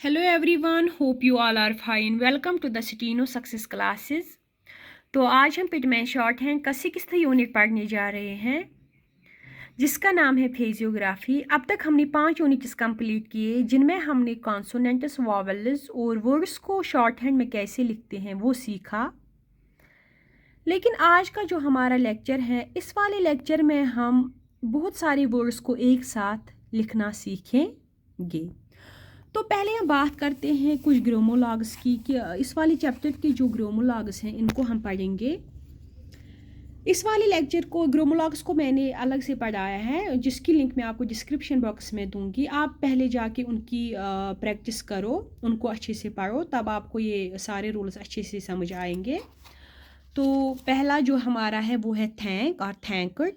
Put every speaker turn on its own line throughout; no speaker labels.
Hello everyone, hope you all are fine. Welcome to the Steno Success Classes. तो आज हम Pitman short hand का 6th unit पढ़ने जा रहे हैं जिसका नाम है फिजियोग्राफी। अब तक हमने 5 यूनिट्स कंप्लीट किए जिनमें हमने कॉन्सोनेंट्स, वॉवेल्स और वर्ड्स को शॉर्ट हैंड में कैसे लिखते हैं वो सीखा। लेकिन आज का जो हमारा लेक्चर है, इस वाले लेक्चर में हम बहुत सारे वर्ड्स को एक साथ लिखना सीखेंगे। तो पहले हम बात करते हैं कुछ ग्रामोलॉग्स की कि इस वाले चैप्टर के जो ग्रामोलॉग्स हैं इनको हम पढ़ेंगे। इस वाले लेक्चर को ग्रामोलॉग्स को मैंने अलग से पढ़ाया है जिसकी लिंक मैं आपको डिस्क्रिप्शन बॉक्स में दूंगी। आप पहले जाके उनकी प्रैक्टिस करो, उनको अच्छे से पढ़ो, तब आपको ये सारे रूल्स अच्छे से समझ आएंगे। तो पहला जो हमारा है वो है थैंक और थैंकड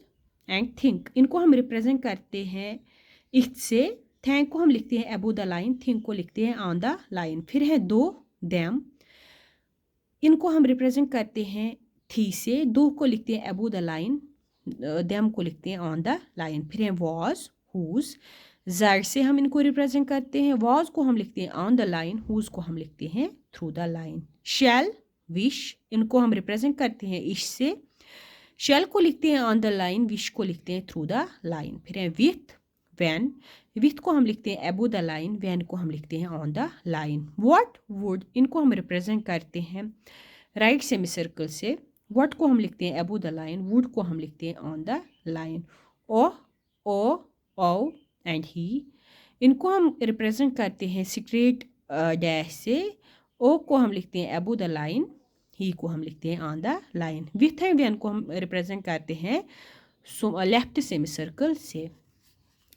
एंड थिंक। इनको हम रिप्रेजेंट करते हैं इट से। थैंक को हम लिखते हैं अबो द लाइन, थिंक को लिखते हैं ऑन द लाइन। फिर है दो, देम, इनको हम रिप्रेजेंट करते हैं थी से। दो को लिखते हैं अबो द लाइन, देम को लिखते हैं ऑन द लाइन। फिर है वॉज, हुज, जर से हम इनको रिप्रेजेंट करते हैं। वॉज को हम लिखते हैं ऑन द लाइन, हुज को हम लिखते हैं through the line. Shall, wish, इनको हम रिप्रेजेंट करते हैं इश से। शेल को लिखते हैं ऑन द लाइन, विश को लिखते हैं थ्रू द लाइन। फिर है विथ, वैन, विथ को हम लिखते हैं अबो द लाइन, वैन को हम लिखते हैं on the line. What, would, इनको हम रिप्रेजेंट करते हैं राइट सेमी सर्कल से। व्हाट को हम लिखते हैं अबो द लाइन, वुड को हम लिखते हैं on the line. O, O and ही, इनको हम रिप्रेजेंट करते हैं स्ट्रेट डैश से। ओ को हम लिखते हैं अबो द लाइन, ही को हम लिखते हैं on the line. With and when को हम रिप्रेजेंट करते हैं लेफ्ट सेमी सर्कल से।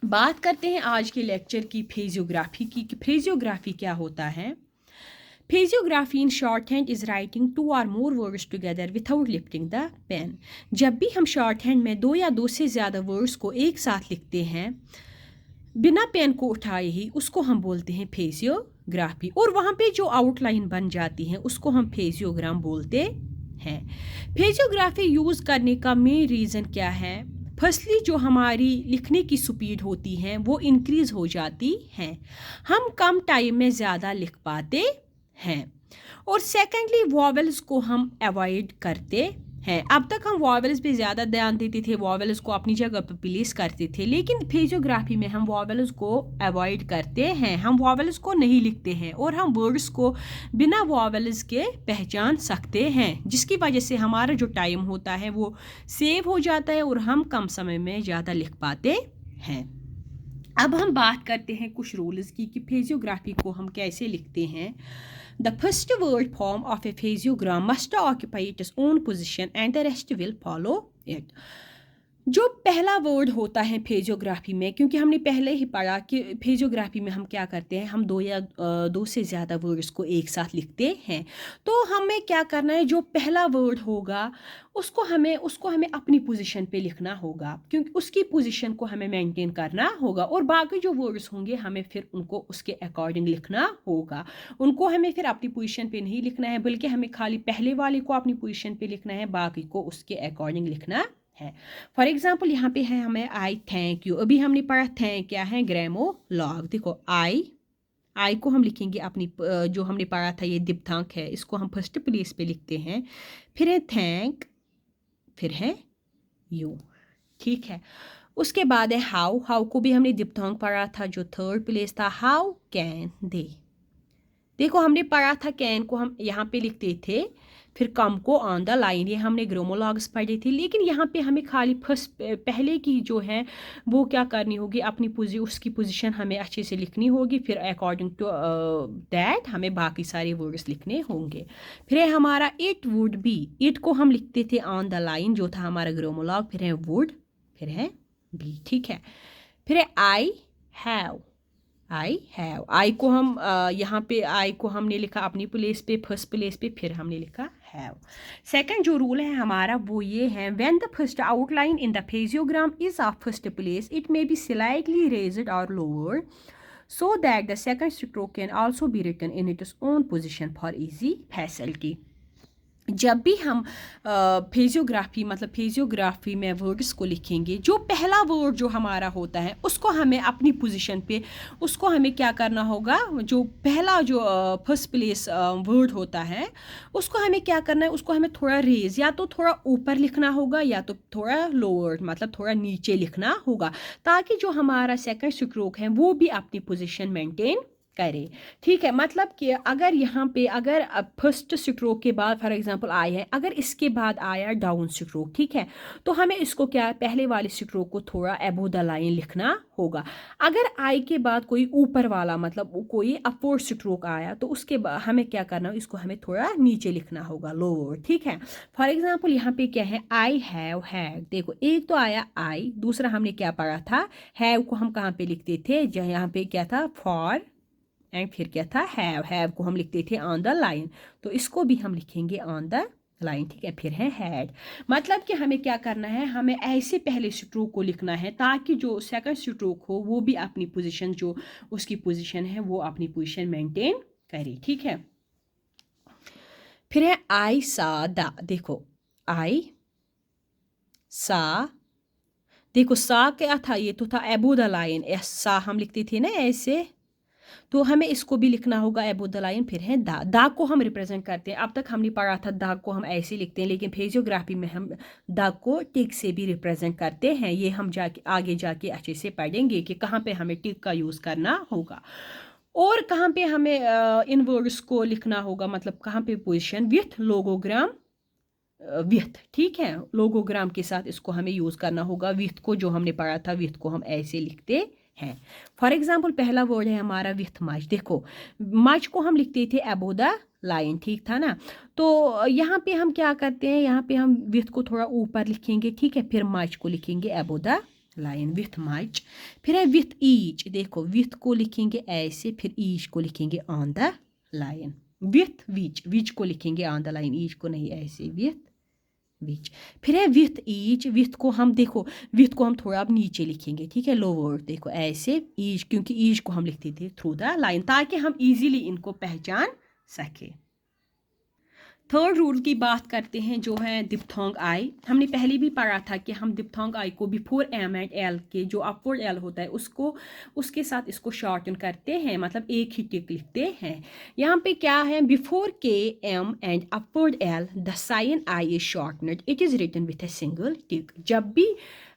बात करते हैं आज के लेक्चर की फिजियोग्राफी की कि फिजियोग्राफी क्या होता है। Physiography in shorthand is writing 2 or more words together without lifting the pen. जब भी हम शॉर्ट हैंड में 2 या 2 से ज़्यादा वर्ड्स को एक साथ लिखते हैं बिना पेन को उठाए ही, उसको हम बोलते हैं फिजियोग्राफी। और वहाँ पे जो आउटलाइन बन जाती है उसको हम फिजियोग्राम बोलते हैं। फिजियोग्राफी यूज़ करने का मेन रीज़न क्या है? फर्स्टली जो हमारी लिखने की स्पीड होती है वो इंक्रीज़ हो जाती है, हम कम टाइम में ज़्यादा लिख पाते हैं। और सेकेंडली वॉवेल्स को हम अवॉइड करते हैं। अब तक हम वॉवेल्स पे ज़्यादा ध्यान देते थे, वॉवेल्स को अपनी जगह पर प्लेस करते थे, लेकिन फिजियोग्राफी में हम वॉवेल्स को अवॉइड करते हैं, हम वॉवेल्स को नहीं लिखते हैं और हम वर्ड्स को बिना वॉवेल्स के पहचान सकते हैं, जिसकी वजह से हमारा जो टाइम होता है वो सेव हो जाता है और हम कम समय में ज़्यादा लिख पाते हैं। अब हम बात करते हैं कुछ रूल्स की कि फिजियोग्राफी को हम कैसे लिखते हैं। The first word form of a phasiogram must occupy its own position and the rest will follow it. जो पहला वर्ड होता है फिजियोग्राफी में, क्योंकि हमने पहले ही पढ़ा कि फिजियोग्राफी में हम क्या करते हैं, हम 2 या 2 से ज़्यादा वर्ड्स को एक साथ लिखते हैं। तो हमें क्या करना है, जो पहला वर्ड होगा उसको हमें अपनी पोजीशन पे लिखना होगा, क्योंकि उसकी पोजीशन को हमें मेंटेन करना होगा। और बाकी जो वर्ड्स होंगे हमें फिर उनको उसके अकॉर्डिंग लिखना होगा। उनको हमें फिर अपनी पोजीशन पे नहीं लिखना है, बल्कि हमें खाली पहले वाले को अपनी पोजीशन पे लिखना है, बाकी को उसके अकॉर्डिंग लिखना है। फॉर एग्जाम्पल यहाँ पे है हमें आई थैंक यू। अभी हमने पढ़ा थैंक क्या है, ग्रामोलॉग। देखो आई को हम लिखेंगे अपनी, जो हमने पढ़ा था ये दिप्थांक है, इसको हम फर्स्ट प्लेस पे लिखते हैं। फिर है थैंक, फिर है यू, ठीक है। उसके बाद है हाउ को भी हमने दिप्थांक पढ़ा था, जो थर्ड प्लेस था। हाउ कैन दे, देखो हमने पढ़ा था कैन को हम यहाँ पे लिखते थे, फिर कम को ऑन द लाइन, ये हमने ग्रामोलॉग्स पढ़ी थी। लेकिन यहाँ पे हमें खाली फर्स्ट पहले की जो है वो क्या करनी होगी, अपनी उसकी पोजीशन हमें अच्छे से लिखनी होगी, फिर अकॉर्डिंग टू दैट हमें बाकी सारे वर्ड्स लिखने होंगे। फिर है हमारा इट वुड बी, इट को हम लिखते थे ऑन द लाइन, जो था हमारा ग्रामोलॉग। फिर है वुड, फिर है बी, ठीक है। फिर है आई हैव, आई को हम यहाँ पे आई को हमने लिखा अपनी प्लेस पे, फर्स्ट प्लेस पे, फिर हमने लिखा हैव। सेकंड जो रूल है हमारा वो ये है, when the first outline in the phraseogram is of first place it may be slightly raised और lowered so that the second stroke can also be written in its own position for easy facility. जब भी हम physiography मतलब physiography में words को लिखेंगे, जो पहला वर्ड जो हमारा होता है उसको हमें अपनी पोजीशन पे उसको हमें क्या करना होगा, जो पहला जो फर्स्ट प्लेस वर्ड होता है उसको हमें क्या करना है, उसको हमें थोड़ा रेज या तो थोड़ा ऊपर लिखना होगा या तो थोड़ा लोअर मतलब थोड़ा नीचे लिखना होगा, ताकि जो हमारा सेकंड स्ट्रोक है वो भी अपनी पोजीशन मेंटेन करे। ठीक है, मतलब कि अगर यहाँ पे अगर फर्स्ट स्ट्रोक के बाद फॉर एग्जांपल आई है, अगर इसके बाद आया डाउन स्ट्रोक, ठीक है, तो हमें इसको क्या पहले वाले स्ट्रोक को थोड़ा अबव द लाइन लिखना होगा। अगर आई के बाद कोई ऊपर वाला मतलब कोई अपवर्ड स्ट्रोक आया तो उसके बाद हमें क्या करना है, इसको हमें थोड़ा नीचे लिखना होगा, लोअर। ठीक है, फॉर एग्जाम्पल यहाँ पे क्या है, आई हैव हैड। देखो एक तो आया आई, दूसरा हमने क्या पढ़ा था, हैव को हम कहाँ पे लिखते थे, जहाँ यहाँ पे क्या था फॉर, एंड फिर क्या था हैव को हम लिखते थे ऑन द लाइन, तो इसको भी हम लिखेंगे ऑन द लाइन। ठीक है, फिर है हैड। मतलब कि हमें क्या करना है, हमें ऐसे पहले स्ट्रोक को लिखना है ताकि जो सेकंड स्ट्रोक हो वो भी अपनी पोजीशन, जो उसकी पोजीशन है वो अपनी पोजीशन मेंटेन करे। ठीक है, फिर है आई सा दा। देखो आई सा, देखो सा क्या था, ये तो था अबो द लाइन, सा हम लिखते थे ना ऐसे, तो हमें इसको भी लिखना होगा अबव द लाइन। फिर है दा, दा को हम रिप्रेजेंट करते हैं, अब तक हमने पढ़ा था दा को हम ऐसे लिखते हैं, लेकिन फिजियोग्राफी में हम दा को टिक से भी रिप्रेजेंट करते हैं। ये हम जाके आगे जाके अच्छे से पढ़ेंगे कि कहाँ पे हमें टिक का यूज़ करना होगा और कहाँ पे हमें इन वर्ड्स को लिखना होगा, मतलब कहाँ पे पोजिशन विथ लोगोग्राम, विथ। ठीक है, लोगोग्राम के साथ इसको हमें यूज़ करना होगा। विथ को जो हमने पढ़ा था, विथ को हम ऐसे लिखते हैं। फॉर एग्जाम्पल पहला वर्ड है हमारा विथ मच। देखो मच को हम लिखते थे अबव द लाइन, ठीक था ना, तो यहाँ पे हम क्या करते हैं, यहाँ पे हम विथ को थोड़ा ऊपर लिखेंगे। ठीक है, फिर मच को लिखेंगे above the line, with much. फिर है विथ ईच। देखो विथ को लिखेंगे ऐसे, फिर ईच को लिखेंगे on the line. With which, which को लिखेंगे ऑन द लाइन, ईच को नहीं, ऐसे विथ विच। फिर है विथ ईच, विथ को हम देखो विथ को हम थोड़ा अब नीचे लिखेंगे। ठीक है, लोअर, देखो ऐसे ईच, क्योंकि ईच को हम लिखते थे थ्रू द लाइन ताकि हम इजीली इनको पहचान सके। थर्ड रूल की बात करते हैं जो है दिप्थोंग आई। हमने पहले भी पढ़ा था कि हम दिप्थोंग आई को बिफोर एम एंड एल के जो अपवर्ड एल होता है उसको उसके साथ इसको शॉर्टन करते हैं, मतलब एक ही टिक लिखते हैं। यहाँ पे क्या है, before K M and upward L the sign I is shortened, it is written with a single tick. जब भी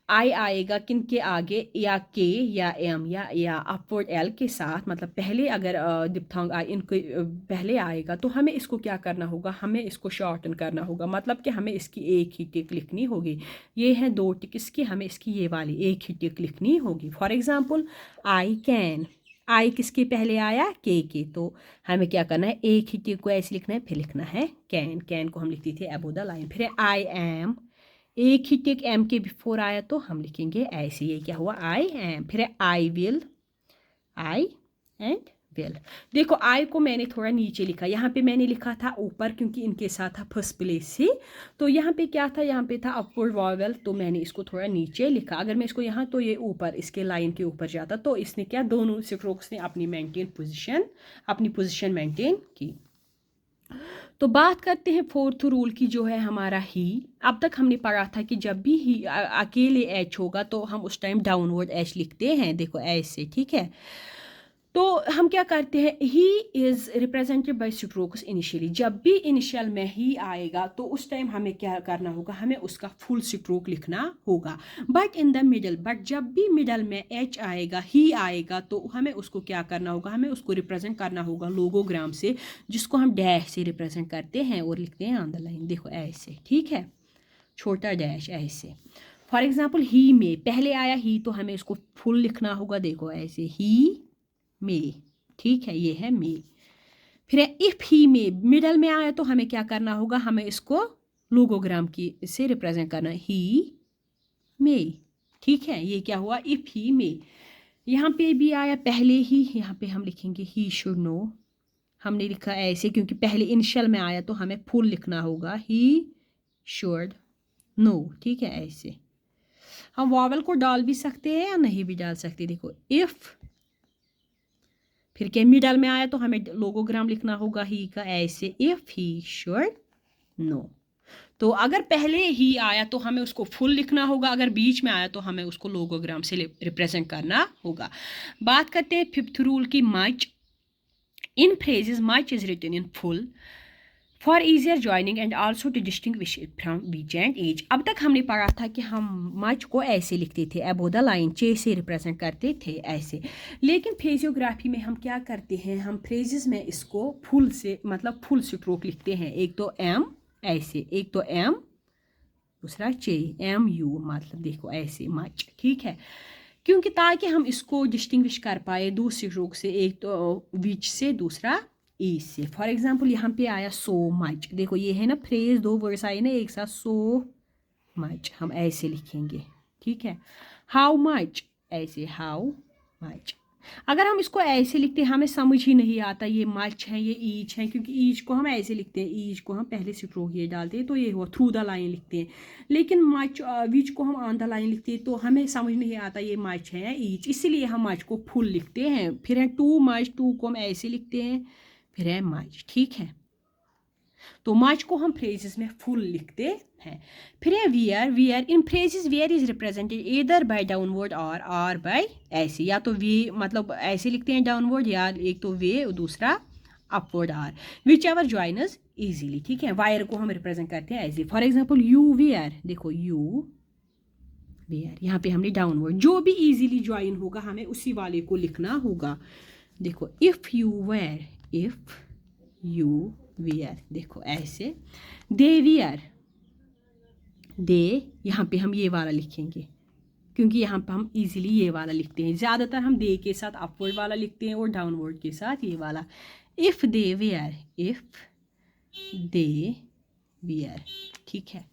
आई आएगा किन के आगे, या के या एम या अपवर्ड एल के साथ, मतलब पहले अगर दिप्थोंग आई इनके पहले आएगा तो हमें इसको क्या करना होगा, हमें इसको शॉर्टन करना होगा, मतलब कि हमें इसकी एक ही टिक लिखनी होगी। ये है दो टिक इसकी, हमें इसकी ये वाली एक ही टिक लिखनी होगी। फॉर एग्जाम्पल आई कैन, आई किसके पहले आया, के, तो हमें क्या करना है, एक ही टिक को ऐसे लिखना है, फिर लिखना है कैन, कैन को हम लिखते थे अबव द लाइन। फिर आई एम, एक ही टिक एम के बिफोर आया तो हम लिखेंगे ऐसे, ये क्या हुआ आई एम। फिर I will, I and will. देखो आई को मैंने थोड़ा नीचे लिखा, यहाँ पे मैंने लिखा था ऊपर क्योंकि इनके साथ था फर्स्ट प्लेस से, तो यहाँ पे क्या था, यहाँ पे था अपवर्ड वॉवेल, तो मैंने इसको थोड़ा नीचे लिखा। अगर मैं इसको यहाँ, तो ये ऊपर इसके लाइन के ऊपर जाता, तो इसने क्या, दोनों स्ट्रोक्स ने अपनी पोजिशन मेंटेन की। तो बात करते हैं फोर्थ रूल की जो है हमारा ही। अब तक हमने पढ़ा था कि जब भी ही अकेले एच होगा तो हम उस टाइम डाउनवर्ड एच लिखते हैं, देखो ऐसे। ठीक है, तो हम क्या करते हैं, he is represented by strokes initially. जब भी इनिशियल में ही आएगा तो उस टाइम हमें क्या करना होगा, हमें उसका फुल स्ट्रोक लिखना होगा। But in the middle, but जब भी मिडल में एच आएगा, ही आएगा, तो हमें उसको क्या करना होगा, हमें उसको रिप्रेजेंट करना होगा लोगोग्राम से, जिसको हम डैश से रिप्रेजेंट करते हैं और लिखते हैं ऑन द लाइन, देखो ऐसे। ठीक है, छोटा डैश ऐसे। फॉर एग्जाम्पल ही में पहले आया ही, तो हमें इसको फुल लिखना होगा, देखो ऐसे ही में। ठीक है, ये है में। फिर इफ ही में मिडल में आया तो हमें क्या करना होगा, हमें इसको लोगोग्राम की से रिप्रेजेंट करना, ही में। ठीक है, ये क्या हुआ, इफ ही में। यहाँ पे भी आया पहले ही, यहाँ पे हम लिखेंगे ही शुड नो। हमने लिखा ऐसे क्योंकि पहले इनिशियल में आया तो हमें फुल लिखना होगा, ही शुड नो। ठीक है, ऐसे हम वॉवल को डाल भी सकते हैं या नहीं भी डाल सकते। देखो इफ, फिर के मिडल में आया तो हमें लोगोग्राम लिखना होगा ही का ऐसे, इफ ही शुड नो। तो अगर पहले ही आया तो हमें उसको फुल लिखना होगा, अगर बीच में आया तो हमें उसको लोगोग्राम से रिप्रेजेंट करना होगा। बात करते हैं फिफ्थ रूल की, much. In phrases much is written in full for easier joining and also to distinguish it from beach and as. अब तक हमने पढ़ा था कि हम मच को ऐसे लिखते थे, अबो द लाइन, चे से रिप्रेजेंट करते थे ऐसे। लेकिन फ्रेजियोग्राफी में हम क्या करते हैं, हम फ्रेजेस में इसको फुल से, मतलब फुल स्ट्रोक लिखते हैं। एक तो एम ऐसे, एक तो एम, दूसरा चे, एम यू, मतलब देखो ऐसे मच, ठीक है। क्योंकि ताकि हम इसको डिस्टिंग्विश कर पाए दूसरे स्ट्रोक से, एक तो विच से, दूसरा ई से। फॉर एग्जाम्पल यहाँ पे आया सो मच, देखो ये है ना फ्रेज, दो वर्ड्स आए ना एक साथ, सो मच हम ऐसे लिखेंगे, ठीक है। हाउ मच ऐसे, हाउ मच। अगर हम इसको ऐसे लिखते हैं हमें समझ ही नहीं आता ये मच है ये ईच है, क्योंकि ईच को हम ऐसे लिखते हैं, ईच को हम पहले स्ट्रोक ये डालते हैं तो ये हुआ थ्रू द लाइन लिखते हैं। लेकिन मच विच को हम ऑन द लाइन लिखते हैं तो हमें समझ नहीं आता ये मच है या ईच, इसीलिए हम मच को फुल लिखते हैं। फिर है टू मच, टू को हम ऐसे लिखते हैं, फिर है मच, ठीक है। तो मच को हम फ्रेजेस में फुल लिखते हैं। फिर है wear. Wear in phrases wear is represented either by downward और बाय ऐसे, या तो वे मतलब ऐसे लिखते हैं डाउनवर्ड, या एक तो वे और दूसरा upward R, which ever joiners easily, ठीक है। वायर को हम रिप्रेजेंट करते हैं ऐसे। फॉर एग्जाम्पल यू वियर, देखो यू वियर, यहाँ पे हमने डाउनवर्ड, जो भी ईजिली ज्वाइन होगा हमें उसी वाले को लिखना होगा। देखो if you were, if you wear, देखो ऐसे। दे वियर, दे, यहाँ पे हम ये वाला लिखेंगे क्योंकि यहाँ पे हम इजीली ये वाला लिखते हैं। ज़्यादातर हम दे के साथ अपवर्ड वाला लिखते हैं और डाउनवर्ड के साथ ये वाला। If they wear, if they wear, ठीक है।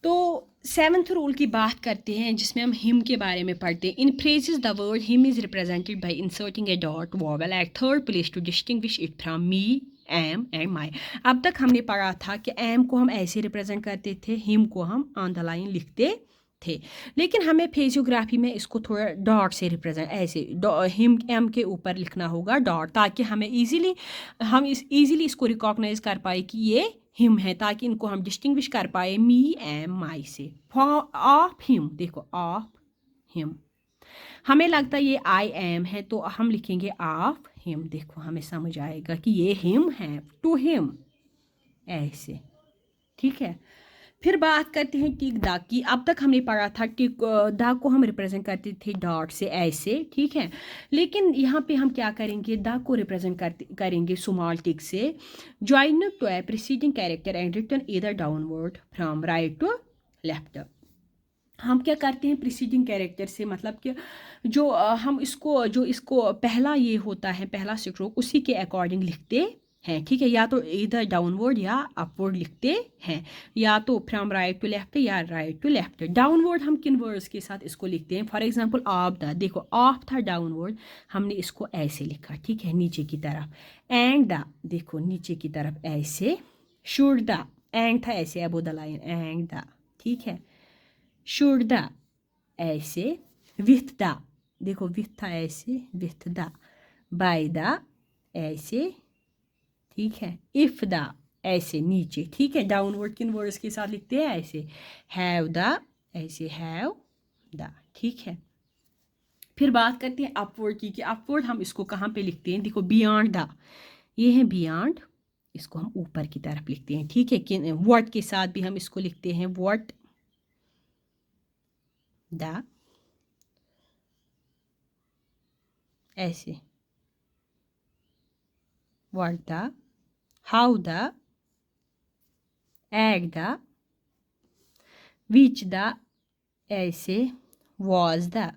तो सेवन्थ रूल की बात करते हैं जिसमें हम हिम के बारे में पढ़ते हैं। In phrases the word him is represented by inserting a dot vowel at third place to distinguish it from me, M and my. अब तक हमने पढ़ा था कि एम को हम ऐसे रिप्रेजेंट करते थे, हिम को हम ऑन द लाइन लिखते थे। लेकिन हमें फ्रेजियोग्राफी में इसको थोड़ा डॉट से रिप्रेजेंट ऐसे, हिम एम के ऊपर लिखना होगा डॉट, ताकि हमें इजीली इसको रिकॉग्नाइज कर पाए कि ये हिम है, ताकि इनको हम डिस्टिंग्विश कर पाए मी एम माई से। ऑफ हिम, देखो ऑफ हिम, हमें लगता है ये आई एम है तो हम लिखेंगे ऑफ हिम, देखो हमें समझ आएगा कि ये हिम है, टू हिम ऐसे, ठीक है। फिर बात करते हैं टिक द की। अब तक हमने पढ़ा था टिक द को हम रिप्रेजेंट करते थे डॉट से ऐसे, ठीक है। लेकिन यहाँ पे हम क्या करेंगे, द को रिप्रेजेंट करेंगे स्मॉल टिक से। Join to a preceding character and written either downward from right to left. हम क्या करते हैं प्रीसीडिंग कैरेक्टर से, मतलब कि जो हम इसको पहला ये होता है, पहला स्ट्रोक, उसी के अकॉर्डिंग लिखते हैं, ठीक है। या तो इधर डाउनवर्ड या अपवर्ड लिखते हैं, या तो फ्रॉम राइट टू लेफ्ट या राइट टू लेफ्ट। डाउनवर्ड हम किन वर्ड्स के साथ इसको लिखते हैं, फॉर एग्जांपल ऑफ द, देखो ऑफ था डाउनवर्ड, हमने इसको ऐसे लिखा, ठीक है, नीचे की तरफ। एंड द, देखो नीचे की तरफ ऐसे। शुड द, एंड था ऐसे above the line, and the, ठीक है। शुड द ऐसे। विथ द, देखो विथ था ऐसे, विथ द। बाय द ऐसे, ठीक है। इफ द ऐसे नीचे, ठीक है। डाउनवर्ड किन वर्ड्स के साथ लिखते हैं ऐसे। हैव द ऐसे, हैव द, ठीक है। फिर बात करते हैं अपवर्ड की, कि अपवर्ड हम इसको कहाँ पे लिखते हैं, देखो बियॉन्ड द, ये है बियॉन्ड, इसको हम ऊपर की तरफ लिखते हैं, ठीक है। कि व्हाट के साथ भी हम इसको लिखते हैं, व्हाट द ऐसे, what the, how the, at the, which the ऐसे, वॉज द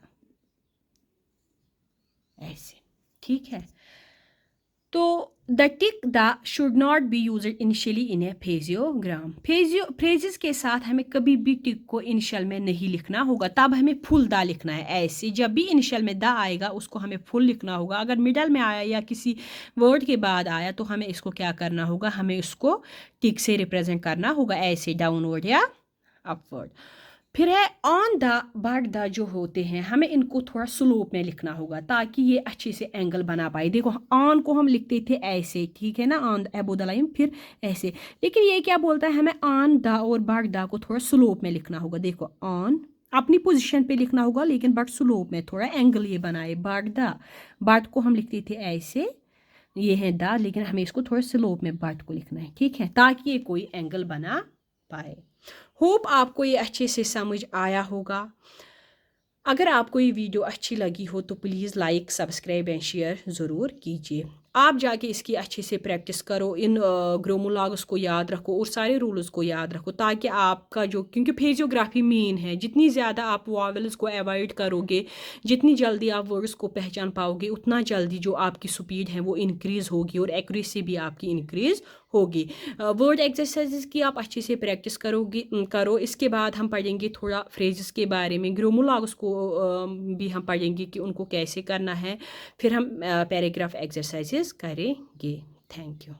ऐसे, ठीक है। तो the tick the should not be use initially in a phraseogram. Phrases के साथ हमें कभी भी टिक को इनिशियल में नहीं लिखना होगा, तब हमें फुल द लिखना है ऐसे। जब भी इनिशियल में द आएगा उसको हमें फुल लिखना होगा। अगर मिडल में आया या किसी वर्ड के बाद आया तो हमें इसको क्या करना होगा, हमें इसको टिक से रिप्रेजेंट करना होगा ऐसे, डाउनवर्ड या अपवर्ड। फिर है ऑन द बट द, जो होते हैं हमें इनको थोड़ा स्लोप में लिखना होगा ताकि ये अच्छे से एंगल बना पाए। देखो ऑन को हम लिखते थे ऐसे, ठीक है ना, ऑन अबो द लाइन, फिर ऐसे, लेकिन ये क्या बोलता है हमें ऑन द और बट द को थोड़ा स्लोप में लिखना होगा। देखो ऑन अपनी पोजीशन पे लिखना होगा लेकिन बट स्लोप में, थोड़ा एंगल ये बनाए। बट द, बट को हम लिखते थे ऐसे, ये है द, लेकिन हमें इसको थोड़ा स्लोप में बट को लिखना है, ठीक है, ताकि ये कोई एंगल बना पाए। होप आपको ये अच्छे से समझ आया होगा। अगर आपको ये वीडियो अच्छी लगी हो तो please like, subscribe and share ज़रूर कीजिए। आप जाके इसकी अच्छे से प्रैक्टिस करो, इन ग्रामर को याद रखो और सारे रूल्स को याद रखो, ताकि आपका जो, क्योंकि फिजियोग्राफी मेन है, जितनी ज़्यादा आप वॉवल्स को अवॉइड करोगे, जितनी जल्दी आप वर्ड्स को पहचान पाओगे, उतना जल्दी जो आपकी स्पीड है वो इंक्रीज़ होगी और एक्यूरेसी भी आपकी इंक्रीज़ होगी। वर्ड एक्सरसाइजेस की आप अच्छे से प्रैक्टिस करो। इसके बाद हम पढ़ेंगे थोड़ा फ्रेजेस के बारे में, ग्रामर को भी हम पढ़ेंगे कि उनको कैसे करना है। फिर हम पैराग्राफ एक्सरसाइजेस करेंगे। Thank you.